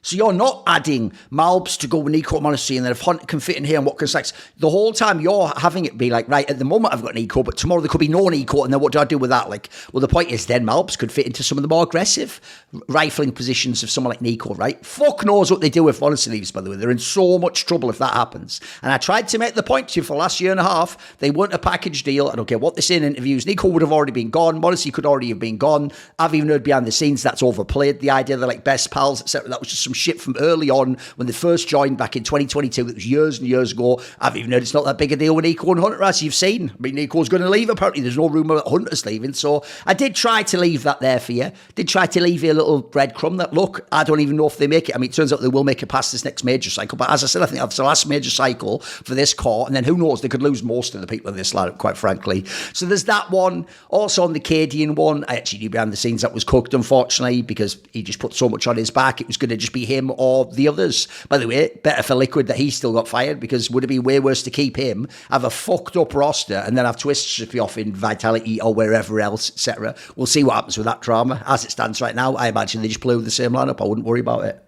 So you're not adding Malbs to go with Nico Monacy and then if Hunt can fit in here and what can sex. The whole time you're having it be like, right, at the moment I've got Nico, but tomorrow there could be no Nico, and then what do I do with that? Like, well, the point is then Malbs could fit into some of the more aggressive rifling positions of someone like Nico, right? Fuck knows what they do if Monacy leaves, by the way. They're in so much trouble if that happens. And I tried to make the point to you for the last year and a half, they weren't a package deal. I don't care what they say in interviews. Nico would have already been gone. Monacy could already have been gone. I've even heard behind the scenes that's overplayed. The idea they're like best pals, etc. That was just some some shit from early on when they first joined back in 2022. That was years and years ago. I've even heard it's not that big a deal with Nico and Hunter, as you've seen. I mean, Nico's going to leave, apparently. There's no rumour that Hunter's leaving. So I did try to leave that there for you. Did try to leave you a little breadcrumb that, look, I don't even know if they make it. I mean, it turns out they will make it past this next major cycle. But as I said, I think that's the last major cycle for this core. And then who knows, they could lose most of the people in this lineup, quite frankly. So there's that one. Also on the Cadian one, I actually knew behind the scenes that was cooked, unfortunately, because he just put so much on his back. It was going to just be him or the others. By the way, better for Liquid that he still got fired, because would it be way worse to keep him, have a fucked up roster, and then have Twisted off in Vitality or wherever else, etc. We'll see what happens with that drama. As it stands right now, I imagine they just play with the same lineup. I wouldn't worry about it.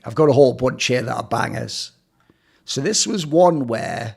I've got a whole bunch here that are bangers. So this was one where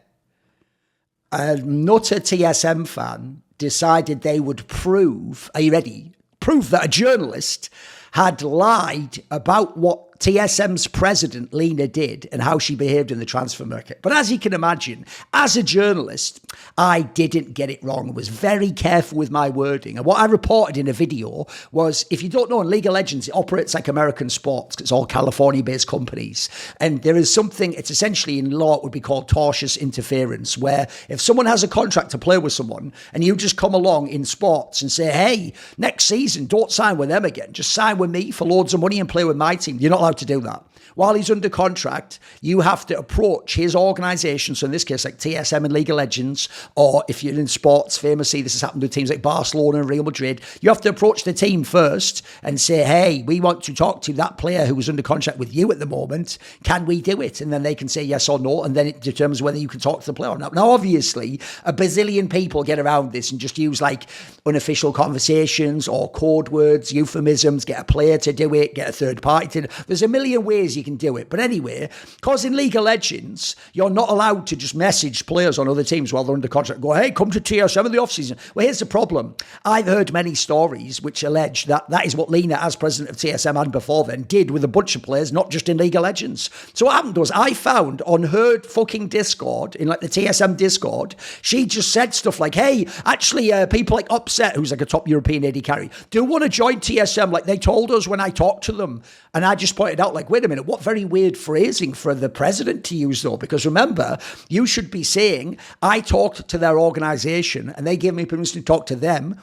a nutter TSM fan decided they would prove, are you ready? Prove that a journalist had lied about what TSM's president, Leena, did and how she behaved in the transfer market. But as you can imagine, as a journalist, I didn't get it wrong. I was very careful with my wording. And what I reported in a video was, if you don't know, in League of Legends, it operates like American sports. It's all California-based companies. And there is something, it's essentially in law, it would be called tortious interference, where if someone has a contract to play with someone and you just come along in sports and say, hey, next season, don't sign with them again. Just sign with me for loads of money and play with my team. You're not allowed to do that. While he's under contract, you have to approach his organisation, so in this case, like TSM and League of Legends, or if you're in sports, famously, this has happened with teams like Barcelona and Real Madrid, you have to approach the team first and say, hey, we want to talk to that player who is under contract with you at the moment. Can we do it? And then they can say yes or no, and then it determines whether you can talk to the player or not. Now, obviously, a bazillion people get around this and just use like unofficial conversations or code words, euphemisms, get a player to do it, get a third party to do it. There's a million ways you can do it. But anyway, because in League of Legends, you're not allowed to just message players on other teams while they're under contract. Go, hey, come to TSM in the offseason. Well, here's the problem. I've heard many stories which allege that that is what Leena, as president of TSM and before then, did with a bunch of players, not just in League of Legends. So what happened was, I found on her fucking Discord, in like the TSM Discord, she just said stuff like, hey, actually, people like Upset, who's like a top European AD carry, do want to join TSM like they told us when I talked to them. And I just pointed out, like, wait a minute, what very weird phrasing for the president to use, though, because remember, you should be saying, I talked to their organisation and they gave me permission to talk to them,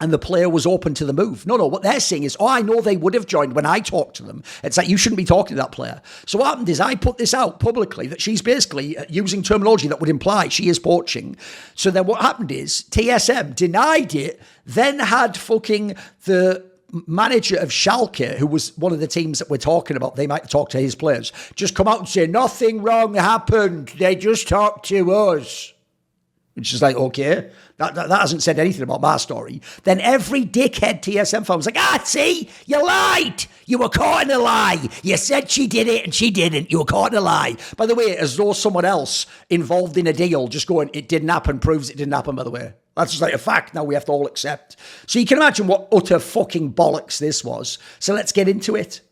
and the player was open to the move. No, what they're saying is, oh, I know they would have joined when I talked to them. It's like, you shouldn't be talking to that player. So what happened is, I put this out publicly that she's basically using terminology that would imply she is poaching. So then what happened is, TSM denied it, then had fucking the manager of Schalke, who was one of the teams that we're talking about, they might talk to his players, just come out and say, nothing wrong happened. They just talked to us. Which is like, okay, that hasn't said anything about my story. Then every dickhead TSM fan was like, see, you lied. You were caught in a lie. You said she did it and she didn't. You were caught in a lie. By the way, as though someone else involved in a deal just going, it didn't happen, proves it didn't happen, by the way. That's just like a fact now we have to all accept. So you can imagine what utter fucking bollocks this was. So let's get into it.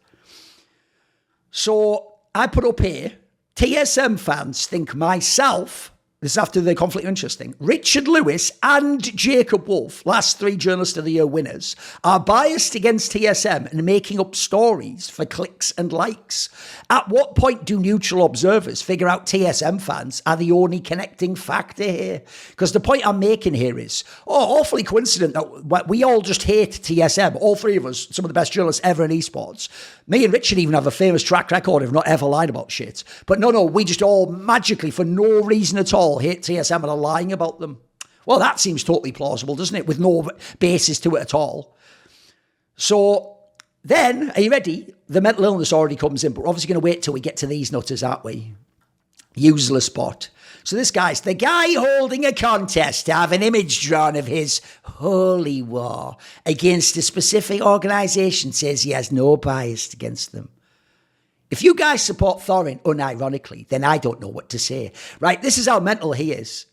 So I put up here, TSM fans think myself, this is after the conflict of interest thing, Richard Lewis and Jacob Wolf, last 3 Journalist of the Year winners, are biased against TSM and making up stories for clicks and likes. At what point do neutral observers figure out TSM fans are the only connecting factor here? Because the point I'm making here is, awfully coincident that we all just hate TSM, all 3 of us, some of the best journalists ever in esports. Me and Richard even have a famous track record of not ever lying about shit. But no, we just all magically, for no reason at all, hate TSM and are lying about them. Well, that seems totally plausible, doesn't it? With no basis to it at all. So then, are you ready? The mental illness already comes in, but we're obviously going to wait till we get to these nutters, aren't we? Useless bot. So this guy's the guy holding a contest to have an image drawn of his holy war against a specific organisation says he has no bias against them. If you guys support Thorin unironically, then I don't know what to say. Right, this is how mental he is.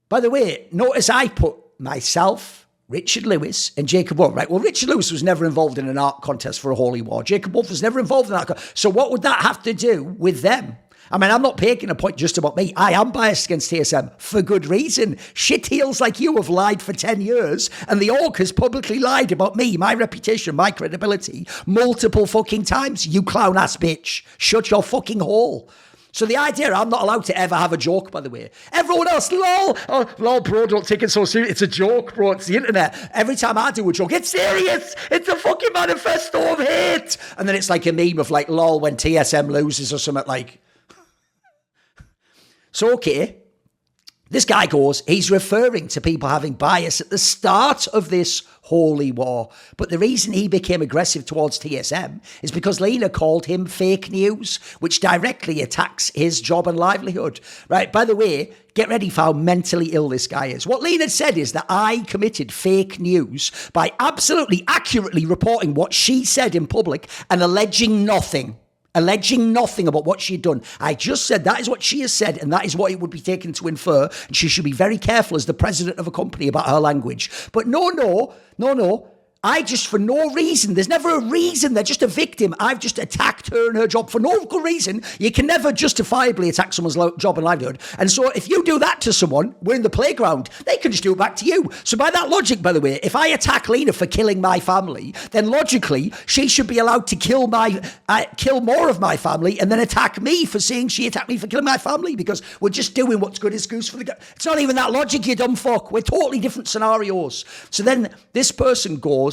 By the way, notice I put myself, Richard Lewis, and Jacob Wolf. Right, well, Richard Lewis was never involved in an art contest for a holy war. Jacob Wolf was never involved in that. So what would that have to do with them? I mean, I'm not making a point just about me. I am biased against TSM for good reason. Shitheels like you have lied for 10 years, and the orc has publicly lied about me, my reputation, my credibility, multiple fucking times. You clown-ass bitch. Shut your fucking hole. So the idea, I'm not allowed to ever have a joke, by the way. Everyone else, lol. Oh, lol, bro, don't take it so serious. It's a joke, bro. It's the internet. Every time I do a joke, it's serious. It's a fucking manifesto of hate. And then it's like a meme of like, lol, when TSM loses or something like. So, okay. This guy goes, he's referring to people having bias at the start of this holy war. But the reason he became aggressive towards TSM is because Leena called him fake news, which directly attacks his job and livelihood. Right, by the way, get ready for how mentally ill this guy is. What Leena said is that I committed fake news by absolutely accurately reporting what she said in public and alleging nothing about what she'd done. I just said that is what she has said, and that is what it would be taken to infer, and she should be very careful as the president of a company about her language. But no. I just, for no reason, there's never a reason, they're just a victim. I've just attacked her and her job for no good reason. You can never justifiably attack someone's job and livelihood. And so if you do that to someone, we're in the playground, they can just do it back to you. So by that logic, by the way, if I attack Leena for killing my family, then logically, she should be allowed to kill more of my family and then attack me for saying she attacked me for killing my family, because we're just doing what's good as goose for the goose. It's not even that logic, you dumb fuck. We're totally different scenarios. So then this person goes,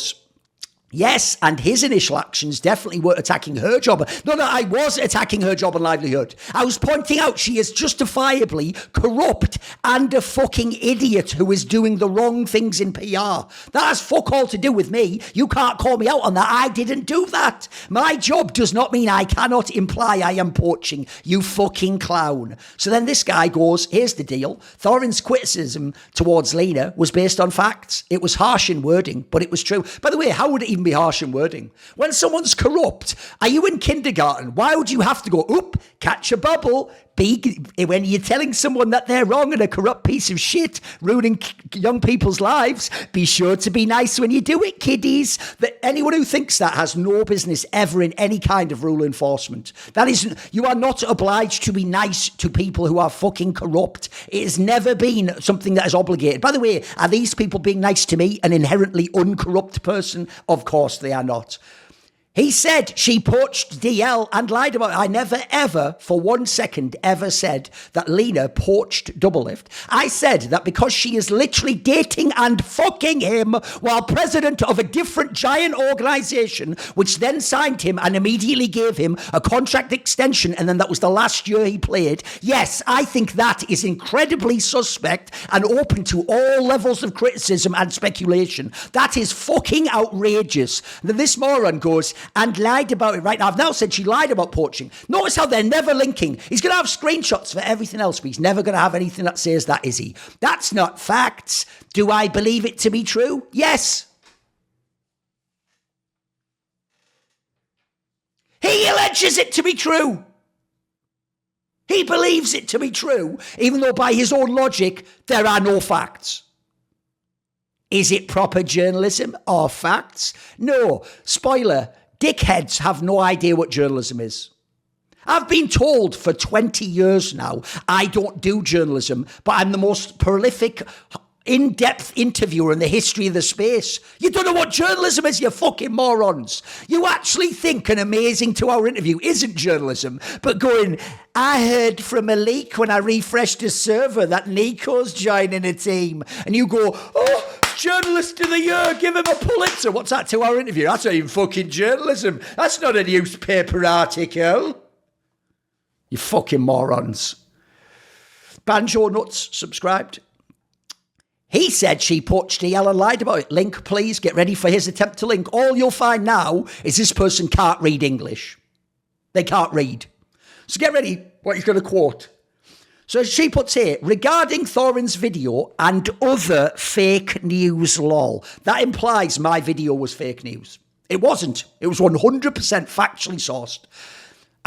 yes, and his initial actions definitely were attacking her job. No, I was attacking her job and livelihood. I was pointing out she is justifiably corrupt and a fucking idiot who is doing the wrong things in PR. That has fuck all to do with me. You can't call me out on that. I didn't do that. My job does not mean I cannot imply I am poaching, you fucking clown. So then this guy goes, here's the deal. Thorin's criticism towards Leena was based on facts. It was harsh in wording, but it was true. By the way, how would it even be harsh in wording? When someone's corrupt, are you in kindergarten? Why would you have to go, oop, catch a bubble? When you're telling someone that they're wrong and a corrupt piece of shit, ruining young people's lives, be sure to be nice when you do it, kiddies. That anyone who thinks that has no business ever in any kind of rule enforcement. That is, you are not obliged to be nice to people who are fucking corrupt. It has never been something that is obligated. By the way, are these people being nice to me, an inherently uncorrupt person? Of course they are not. He said she poached DL and lied about it. I never, ever, for 1 second, ever said that Leena poached Doublelift. I said that because she is literally dating and fucking him while president of a different giant organisation, which then signed him and immediately gave him a contract extension, and then that was the last year he played. Yes, I think that is incredibly suspect and open to all levels of criticism and speculation. That is fucking outrageous. Then this moron goes, and lied about it. Right now, I've now said she lied about poaching. Notice how they're never linking. He's going to have screenshots for everything else, but he's never going to have anything that says that, is he? That's not facts. Do I believe it to be true? Yes. He alleges it to be true. He believes it to be true, even though by his own logic, there are no facts. Is it proper journalism or facts? No. Spoiler. Dickheads have no idea what journalism is. I've been told for 20 years now, I don't do journalism, but I'm the most prolific, in-depth interviewer in the history of the space. You don't know what journalism is, you fucking morons. You actually think an amazing 2-hour interview isn't journalism, but going, I heard from a leak when I refreshed a server that Nico's joining a team. And you go, oh, Journalist of the Year, give him a Pulitzer. What's that 2-hour interview? That's not even fucking journalism. That's not a newspaper article. You fucking morons. Banjo Nuts subscribed. He said she poached DL and lied about it. Link, please. Get ready for his attempt to link. All you'll find now is this person can't read English. They can't read. So get ready what he's going to quote. So she puts here, regarding Thorin's video and other fake news lol. That implies my video was fake news. It wasn't. It was 100% factually sourced.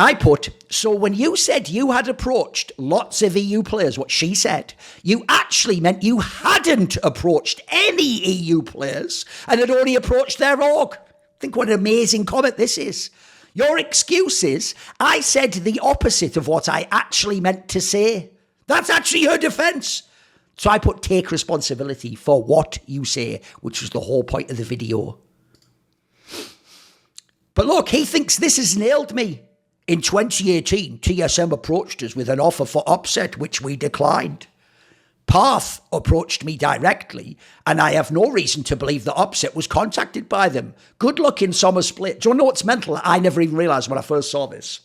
I put, so when you said you had approached lots of EU players, what she said, you actually meant you hadn't approached any EU players and had only approached their org. Think what an amazing comment this is. Your excuse is, I said the opposite of what I actually meant to say. That's actually her defense. So I put take responsibility for what you say, which was the whole point of the video. But look, he thinks this has nailed me. In 2018, TSM approached us with an offer for upset, which we declined. Path approached me directly, and I have no reason to believe that Upset was contacted by them. Good luck in summer split. Do you know what's mental? I never even realised when I first saw this.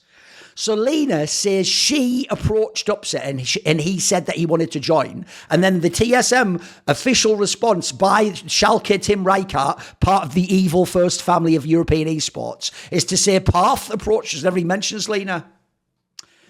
So Leena says she approached Upset and he said that he wanted to join. And then the TSM official response by Schalke Tim Rijkaard, part of the evil first family of European esports, is to say Path approached us. Never even mentions Leena.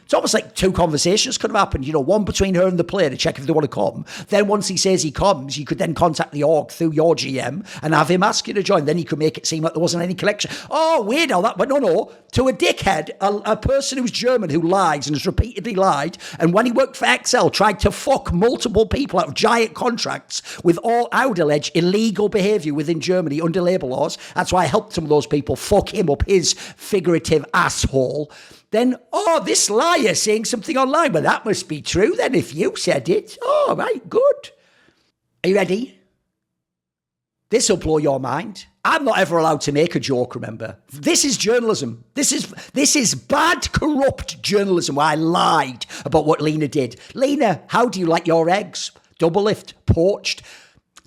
It's almost like two conversations could have happened, one between her and the player to check if they want to come. Then once he says he comes, you could then contact the org through your GM and have him ask you to join. Then you could make it seem like there wasn't any connection. Oh, weird how that, but no. To a dickhead, a person who's German who lies and has repeatedly lied, and when he worked for Excel, tried to fuck multiple people out of giant contracts with all, I would allege, illegal behaviour within Germany under labour laws. That's why I helped some of those people fuck him up his figurative asshole. Then, this liar saying something online. Well, that must be true then if you said it. Oh, right, good. Are you ready? This will blow your mind. I'm not ever allowed to make a joke, remember. This is journalism. This is bad, corrupt journalism where I lied about what Leena did. Leena, how do you like your eggs? Double lift, poached.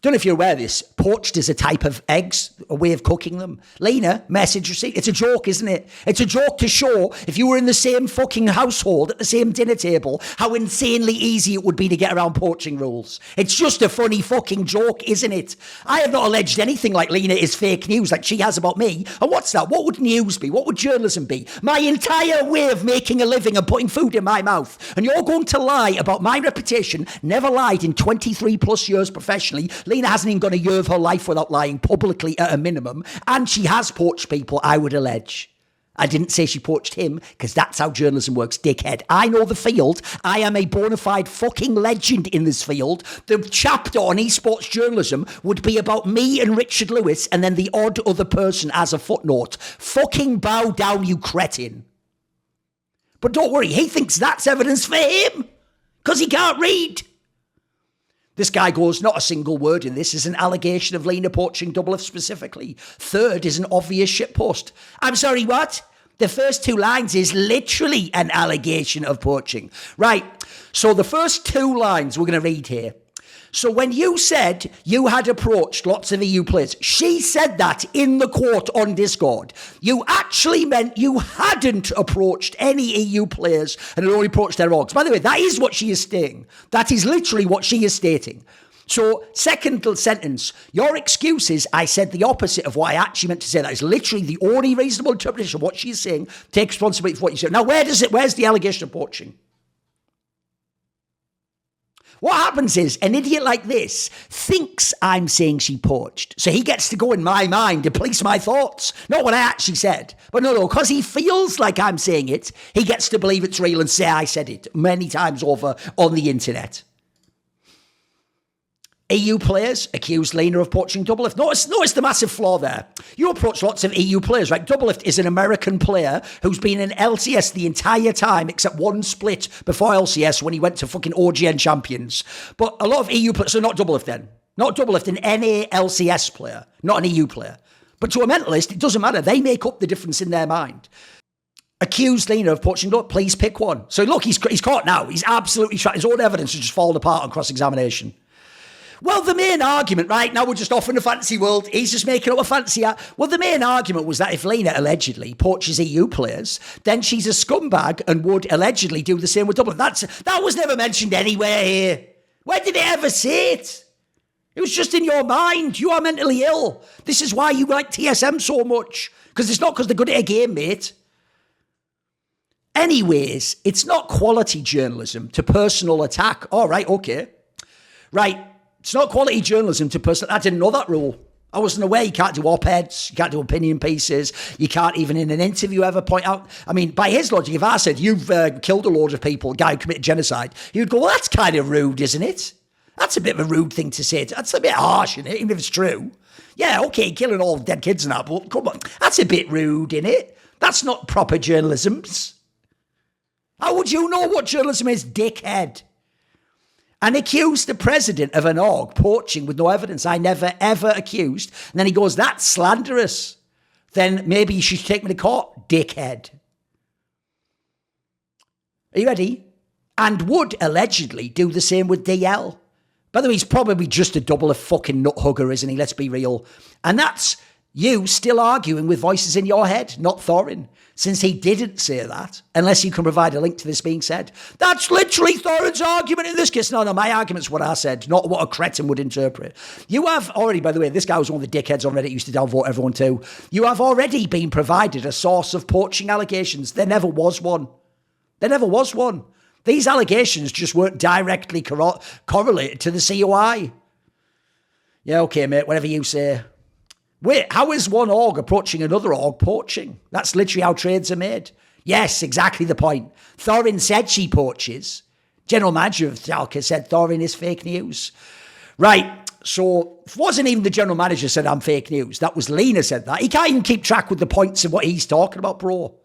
Don't know if you're aware of this. Poached is a type of eggs, a way of cooking them. Leena, message received. It's a joke, isn't it? It's a joke to show, if you were in the same fucking household at the same dinner table, how insanely easy it would be to get around poaching rules. It's just a funny fucking joke, isn't it? I have not alleged anything like Leena is fake news like she has about me. And what's that? What would news be? What would journalism be? My entire way of making a living and putting food in my mouth. And you're going to lie about my reputation, never lied in 23 plus years professionally. Leena hasn't even got a year of her life without lying publicly at a minimum. And she has poached people, I would allege. I didn't say she poached him, because that's how journalism works, dickhead. I know the field. I am a bona fide fucking legend in this field. The chapter on esports journalism would be about me and Richard Lewis, and then the odd other person as a footnote. Fucking bow down, you cretin. But don't worry, he thinks that's evidence for him, because he can't read. This guy goes, not a single word in this is an allegation of Leena poaching Double F specifically. Third is an obvious shitpost. I'm sorry, what? The first two lines is literally an allegation of poaching. Right, so the first two lines we're going to read here. So when you said you had approached lots of EU players, she said that in the quote on Discord. You actually meant you hadn't approached any EU players and had only approached their orgs. By the way, that is what she is stating. That is literally what she is stating. So, second sentence, your excuse is I said the opposite of what I actually meant to say. That is literally the only reasonable interpretation of what she's saying. Take responsibility for what you said. Now, where's the allegation of poaching? What happens is an idiot like this thinks I'm saying she poached. So he gets to go in my mind to police my thoughts. Not what I actually said. But no, because he feels like I'm saying it, he gets to believe it's real and say I said it many times over on the internet. EU players accused Leena of poaching Doublelift. Notice the massive flaw there. You approach lots of EU players, right? Doublelift is an American player who's been in LCS the entire time, except one split before LCS when he went to fucking OGN Champions. But a lot of EU players, so not Doublelift then. Not Doublelift, an NA LCS player, not an EU player. But to a mentalist, it doesn't matter. They make up the difference in their mind. Accused Leena of poaching, look, please pick one. So look, he's caught now. He's absolutely trying. His own evidence has just fallen apart on cross-examination. Well, the main argument, right, now we're just off in the fantasy world, he's just making up a fantasy act. Well, the main argument was that if Leena allegedly poaches EU players, then she's a scumbag and would allegedly do the same with Dublin. That was never mentioned anywhere here. Where did it ever say it? It was just in your mind. You are mentally ill. This is why you like TSM so much. Because it's not because they're good at a game, mate. Anyways, it's not quality journalism to personal attack. All right, okay. Right. It's not quality journalism to person. I didn't know that rule. I wasn't aware you can't do op-eds, you can't do opinion pieces, you can't even in an interview ever point out. I mean, by his logic, if I said, you've killed a load of people, a guy who committed genocide, you'd go, well, that's kind of rude, isn't it? That's a bit of a rude thing to say. That's a bit harsh, isn't it, even if it's true? Yeah, okay, killing all dead kids and that, but come on, that's a bit rude, isn't it? That's not proper journalism. How would you know what journalism is, dickhead? And accused the president of an org poaching with no evidence. I never, ever accused. And then he goes, that's slanderous. Then maybe you should take me to court, dickhead. Are you ready? And would allegedly do the same with DL. By the way, he's probably just a double of fucking nut hugger, isn't he? Let's be real. And that's you still arguing with voices in your head, not Thorin, since he didn't say that, unless you can provide a link to this being said. That's literally Thorin's argument in this case. No, my argument's what I said, not what a cretin would interpret. You have already, by the way, this guy was one of the dickheads on Reddit, used to downvote everyone too. You have already been provided a source of poaching allegations. There never was one. There never was one. These allegations just weren't directly correlated to the COI. Yeah, okay, mate, whatever you say. Wait, how is one org approaching another org poaching? That's literally how trades are made. Yes, exactly the point. Thorin said she poaches. General manager of Thalka said Thorin is fake news. Right, so it wasn't even the general manager said I'm fake news. That was Leena said that. He can't even keep track with the points of what he's talking about, bro.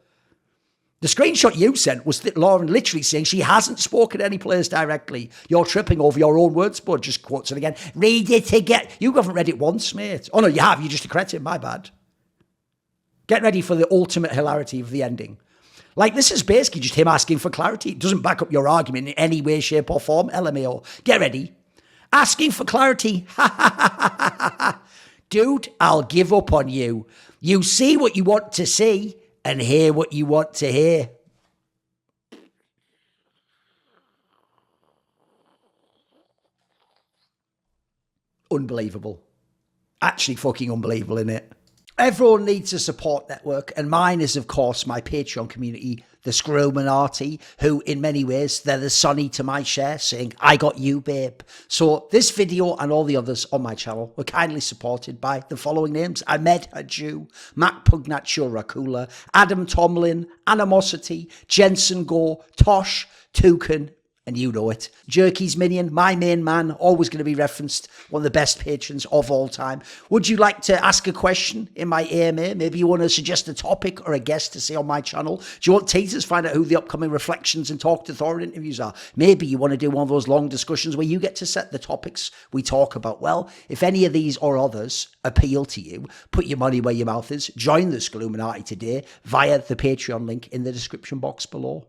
The screenshot you sent was Lauren literally saying she hasn't spoken to any players directly. You're tripping over your own words, bud. Just quotes it again. Read it again. You haven't read it once, mate. Oh, no, you have. You're just a cretin. My bad. Get ready for the ultimate hilarity of the ending. Like, this is basically just him asking for clarity. It doesn't back up your argument in any way, shape, or form. LMAO. Get ready. Asking for clarity. Dude, I'll give up on you. You see what you want to see and hear what you want to hear. Unbelievable. Actually fucking unbelievable, innit? Everyone needs a support network, and mine is, of course, my Patreon community, the Screwminati, who, in many ways, they're the Sonny to my Cher, saying, I got you, babe. So this video and all the others on my channel were kindly supported by the following names: Ahmed Hadjou, Matt Pugnatio Rajcula, Adam Tomlin, Animosity, Jensen Goh, Tosh, Toucan, and you know it. Jerky's Minion, my main man, always going to be referenced, one of the best patrons of all time. Would you like to ask a question in my AMA? Maybe you want to suggest a topic or a guest to say on my channel? Do you want teasers? Find out who the upcoming Reflections and Talk to Thorin interviews are. Maybe you want to do one of those long discussions where you get to set the topics we talk about. Well, if any of these or others appeal to you, put your money where your mouth is. Join the Screwminati today via the Patreon link in the description box below.